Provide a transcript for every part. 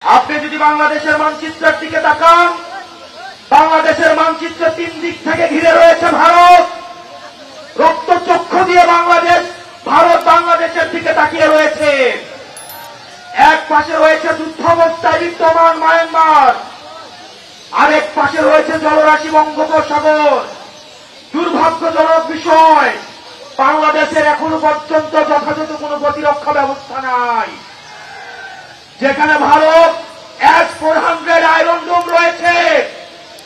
আপনি যদি বাংলাদেশের মানচিত্রের দিকে তাকান, বাংলাদেশের মানচিত্র তিন দিক থেকে ঘিরে রয়েছে ভারত। রক্তচক্ষু দিয়ে ভারত বাংলাদেশের দিকে তাকিয়ে রয়েছে। এক পাশে রয়েছে যুদ্ধাবস্থায় বিদ্যমান মায়ানমার, আরেক পাশে রয়েছে জলরাশি বঙ্গোপসাগর। দুর্ভাগ্যজনক বিষয়, বাংলাদেশের এখনো পর্যন্ত যথাযথ কোন প্রতিরক্ষা ব্যবস্থা নাই। যেখানে ভারত S-400 আয়রন ডোম রয়েছে,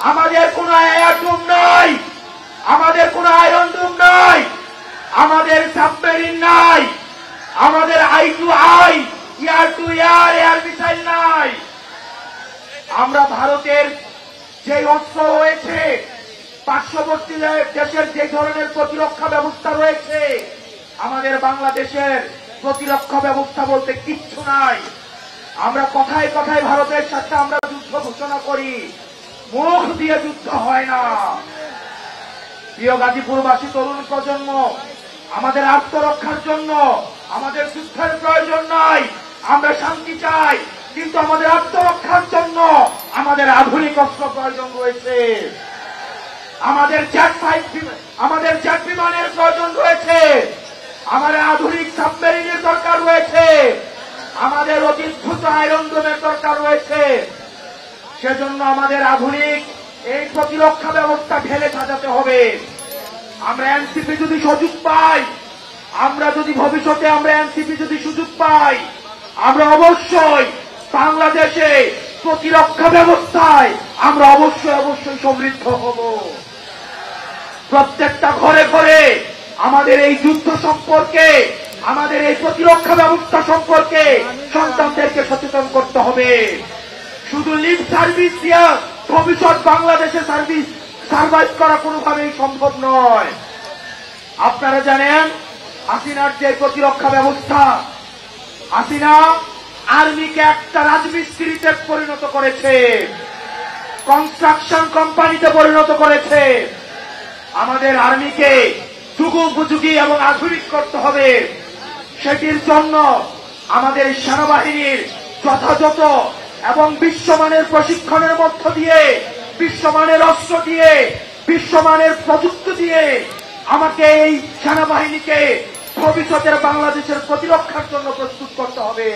আমাদের কোন এয়ার ডোম নাই, আমাদের কোন আয়রন ডোম নাই, আমাদের সাবমেরিন নাই, আমাদের I-2I air two air missile নাই। আমরা ভারতের যে অস্ত্র রয়েছে, পার্শ্ববর্তী দেশের যে ধরনের প্রতিরক্ষা ব্যবস্থা রয়েছে, আমাদের বাংলাদেশের প্রতিরক্ষা ব্যবস্থা বলতে কিচ্ছু নাই। আমরা কথায় কথায় ভারতের সাথে আমরা যুদ্ধ ঘোষণা করি, মুখ দিয়ে যুদ্ধ হয় না। প্রিয় গাজীপুরবাসী তরুণ প্রজন্ম, আমাদের আত্মরক্ষার জন্য আমাদের যুদ্ধের প্রয়োজন নাই। আমরা শান্তি চাই, কিন্তু আমাদের আত্মরক্ষার জন্য আমাদের আধুনিক অস্ত্র প্রয়োজন রয়েছে। আমাদের জেট বিমানের প্রয়োজন রয়েছে, আমাদের আধুনিক সাবমেরিনের দরকার রয়েছে, আমাদের অতি দ্রুত আয়রন ডোমের দরকার রয়েছে। সেজন্য আমাদের আধুনিক এই প্রতিরক্ষা ব্যবস্থা ঢেলে সাজাতে হবে। আমরা এনসিপি যদি সুযোগ পাই, আমরা যদি ভবিষ্যতে এনসিপি যদি সুযোগ পাই, আমরা অবশ্যই বাংলাদেশে প্রতিরক্ষা ব্যবস্থায় আমরা অবশ্যই সমৃদ্ধ হব। প্রত্যেকটা ঘরে ঘরে আমাদের এই যুদ্ধ সম্পর্কে, আমাদের এই প্রতিরক্ষা ব্যবস্থা সম্পর্কে সন্তানদেরকে সচেতন করতে হবে। শুধু লিপ সার্ভিস দিয়ে ভবিষ্যৎ বাংলাদেশে সার্ভাইভ করা কোনোভাবেই সম্ভব নয়। আপনারা জানেন, হাসিনার যে প্রতিরক্ষা ব্যবস্থা, হাসিনা আর্মিকে একটা রাজমিস্ত্রিতে পরিণত করেছে, কনস্ট্রাকশন কোম্পানিতে পরিণত করেছে। আমাদের আর্মিকে যুগোপযোগী এবং আধুনিক করতে হবে। সেটির জন্য আমাদের সেনাবাহিনীর যথাযথ এবং বিশ্বমানের প্রশিক্ষণের মধ্য দিয়ে, বিশ্বমানের অস্ত্র দিয়ে, বিশ্বমানের প্রযুক্তি দিয়ে আমাকে এই সেনাবাহিনীকে ভবিষ্যতের বাংলাদেশের প্রতিরক্ষার জন্য প্রস্তুত করতে হবে।